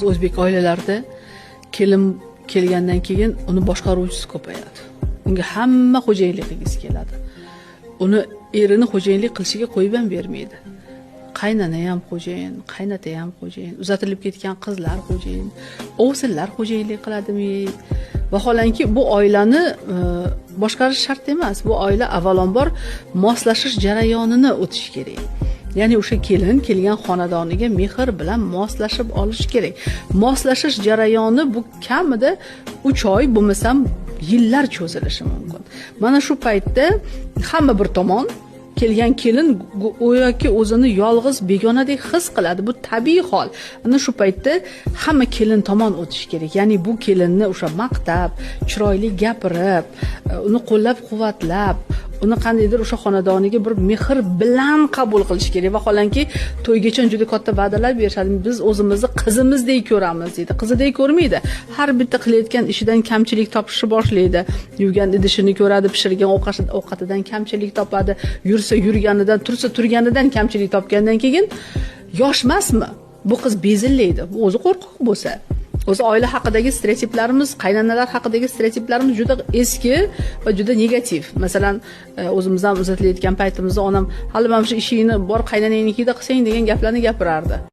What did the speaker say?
biz o'zbek oilalarida kelin kelgandan keyin uni boshqaruvchisi ko'payadi. Unga hamma xo'jayinlik qilgisi keladi. Uni erini xo'jayinlik qilishiga qo'yib ham bermaydi. Qaynona ham xo'jayin, qaynota ham xo'jayin, uzatilib ketgan qizlar xo'jayin, o'g'sillar xo'jayinlik qiladimi? Vaholanki bu oilani boshqarish shart emas. Bu oila avvalambor moslashish jarayonini o'tish kerak. Ya'ni o'sha kelin kelgan xonadoniga mehr bilan moslashib olish kerak. Moslashish jarayoni bu kamida 3 oy, bo'lmasam yillar cho'zilishi mumkin. Mana shu paytda hamma bir tomon kelgan kelin go'yoki o'zini yolg'iz begonadek his qiladi. Bu tabiiy hol. Ana shu paytda hamma kelin tomon o'tish kerak. Ya'ni bu kelinni o'sha maqtab, chiroyli gapirib, uni qo'llab-quvvatlab, uni qandaydir o'sha xonadoniga bir mehr bilan qabul qilish kerak. Vaholanki to'ygacha juda katta va'dalar berishadi. Biz o'zimizni qizimizdek ko'ramiz deydi. Qizidek ko'rmaydi. Har bitta qilayotgan ishidan kamchilik topishni boshlaydi. Yuvgan idishini ko'radi, pishirgan ovqatidan kamchilik topadi. Yursa yurganidan, tursa turganidan kamchilik topgandan keyin yoshmasmi? Bu qiz bezillaydi. Bu o'zi qo'rqoq bo'lsa. O'zi oila haqidagi stereotiplarimiz, qaynonalar haqidagi stereotiplarimiz juda eski va juda negativ. Masalan, o'zimizdan uzatilayotgan paytimizda onam hali mana shu ishingni bor qaynonangnikida qilsang degan gaplarni gapirardi.